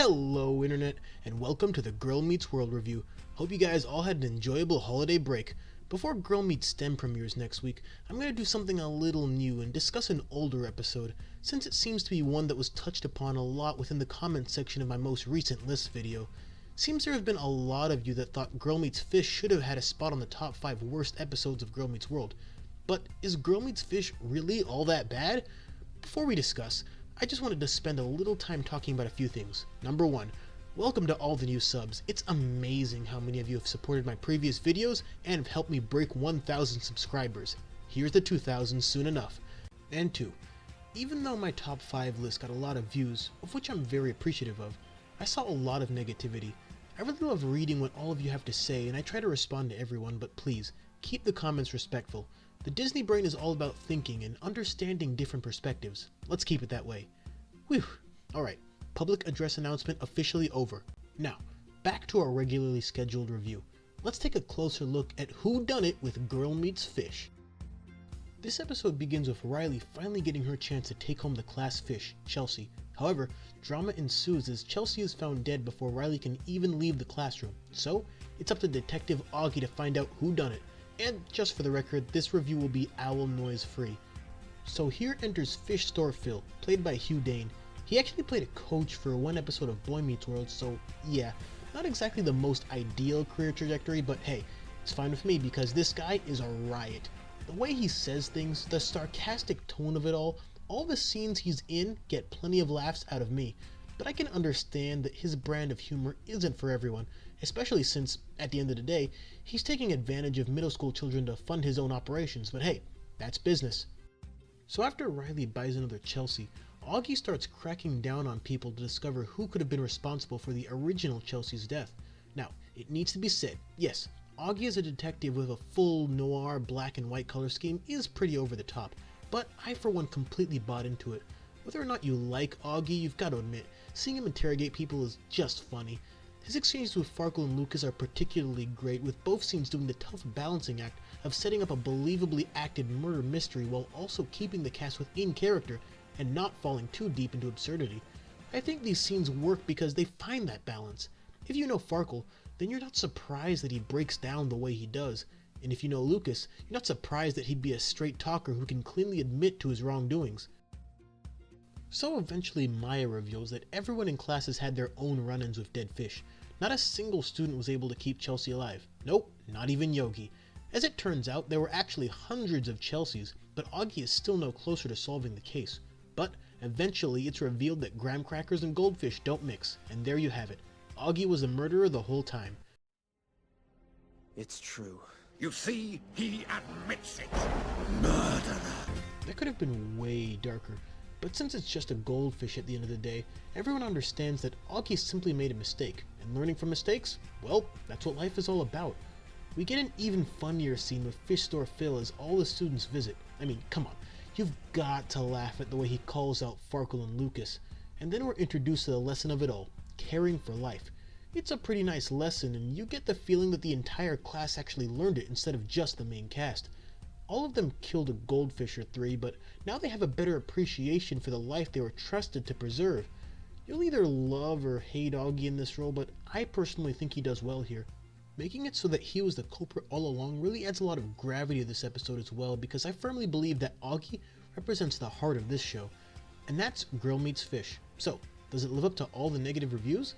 Hello Internet, and welcome to the Girl Meets World review. Hope you guys all had an enjoyable holiday break. Before Girl Meets STEM premieres next week, I'm going to do something a little new and discuss an older episode, since it seems to be one that was touched upon a lot within the comments section of my most recent list video. Seems there have been a lot of you that thought Girl Meets Fish should have had a spot on the top 5 worst episodes of Girl Meets World. But is Girl Meets Fish really all that bad? Before we discuss, I just wanted to spend a little time talking about a few things. Number 1, welcome to all the new subs. It's amazing how many of you have supported my previous videos and have helped me break 1,000 subscribers. Here's the 2,000 soon enough. And 2, even though my top 5 list got a lot of views, of which I'm very appreciative of, I saw a lot of negativity. I really love reading what all of you have to say, and I try to respond to everyone, but please, keep the comments respectful. The Disney brain is all about thinking and understanding different perspectives. Let's keep it that way. Whew. Alright, public address announcement officially over. Now, back to our regularly scheduled review. Let's take a closer look at who done it with Girl Meets Fish. This episode begins with Riley finally getting her chance to take home the class fish, Chelsea. However, drama ensues as Chelsea is found dead before Riley can even leave the classroom. So, it's up to Detective Augie to find out who done it. And just for the record, this review will be owl noise free. So here enters Fish Store Phil, played by Hugh Dane. He actually played a coach for one episode of Boy Meets World, so yeah, not exactly the most ideal career trajectory, but hey, it's fine with me because this guy is a riot. The way he says things, the sarcastic tone of it all the scenes he's in get plenty of laughs out of me. But I can understand that his brand of humor isn't for everyone, especially since, at the end of the day, he's taking advantage of middle school children to fund his own operations, but hey, that's business. So after Riley buys another Chelsea, Augie starts cracking down on people to discover who could have been responsible for the original Chelsea's death. Now, it needs to be said, yes, Augie as a detective with a full noir black and white color scheme is pretty over the top, but I for one completely bought into it. Whether or not you like Augie, you've got to admit, seeing him interrogate people is just funny. His exchanges with Farkle and Lucas are particularly great, with both scenes doing the tough balancing act of setting up a believably acted murder mystery while also keeping the cast within character and not falling too deep into absurdity. I think these scenes work because they find that balance. If you know Farkle, then you're not surprised that he breaks down the way he does, and if you know Lucas, you're not surprised that he'd be a straight talker who can cleanly admit to his wrongdoings. So eventually Maya reveals that everyone in class has had their own run-ins with dead fish. Not a single student was able to keep Chelsea alive. Nope, not even Yogi. As it turns out, there were actually hundreds of Chelseas, but Augie is still no closer to solving the case. But eventually it's revealed that graham crackers and goldfish don't mix, and there you have it. Augie was a murderer the whole time. It's true. You see, he admits it. Murderer. That could have been way darker. But since it's just a goldfish at the end of the day, everyone understands that Augie simply made a mistake, and learning from mistakes, well, that's what life is all about. We get an even funnier scene with Fish Store Phil as all the students visit. I mean, come on, you've got to laugh at the way he calls out Farkle and Lucas. And then we're introduced to the lesson of it all, caring for life. It's a pretty nice lesson, and you get the feeling that the entire class actually learned it instead of just the main cast. All of them killed a goldfish or 3, but now they have a better appreciation for the life they were trusted to preserve. You'll either love or hate Augie in this role, but I personally think he does well here. Making it so that he was the culprit all along really adds a lot of gravity to this episode as well, because I firmly believe that Augie represents the heart of this show. And that's Girl Meets Fish. So, does it live up to all the negative reviews?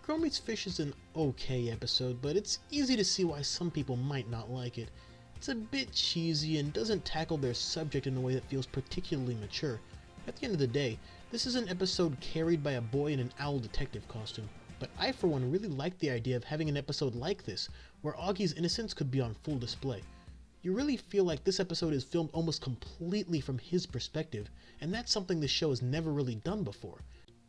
Girl Meets Fish is an okay episode, but it's easy to see why some people might not like it. It's a bit cheesy and doesn't tackle their subject in a way that feels particularly mature. At the end of the day, this is an episode carried by a boy in an owl detective costume, but I for one really like the idea of having an episode like this, where Augie's innocence could be on full display. You really feel like this episode is filmed almost completely from his perspective, and that's something this show has never really done before.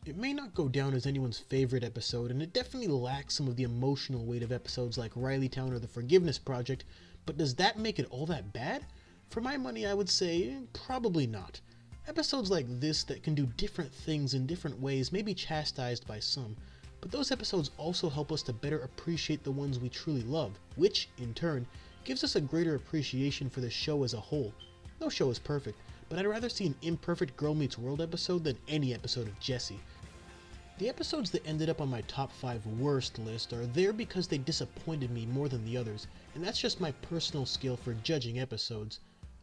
It may not go down as anyone's favorite episode, and it definitely lacks some of the emotional weight of episodes like Riley Town or The Forgiveness Project, but does that make it all that bad? For my money, I would say probably not. Episodes like this that can do different things in different ways may be chastised by some, but those episodes also help us to better appreciate the ones we truly love, which, in turn, gives us a greater appreciation for the show as a whole. No show is perfect, but I'd rather see an imperfect Girl Meets World episode than any episode of Jessie. The episodes that ended up on my top 5 worst list are there because they disappointed me more than the others, and that's just my personal skill for judging episodes.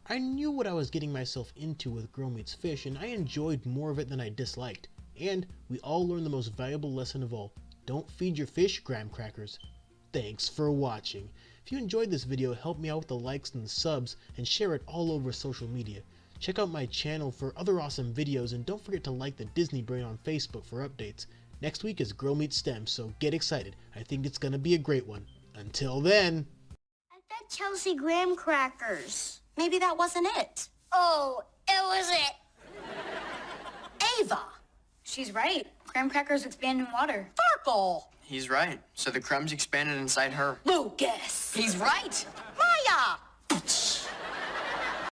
I knew what I was getting myself into with Girl Meets Fish, and I enjoyed more of it than I disliked. And we all learned the most valuable lesson of all: don't feed your fish graham crackers. Thanks for watching. If you enjoyed this video, help me out with the likes and the subs, and share it all over social media. Check out my channel for other awesome videos, and don't forget to like the Disney Brain on Facebook for updates. Next week is Girl Meets STEM, so get excited. I think it's gonna be a great one. Until then... I said Chelsea graham crackers. Maybe that wasn't it. Oh, it was it. Ava! She's right. Graham crackers expand in water. Farkle! He's right. So the crumbs expanded inside her. Lucas! He's right. Maya!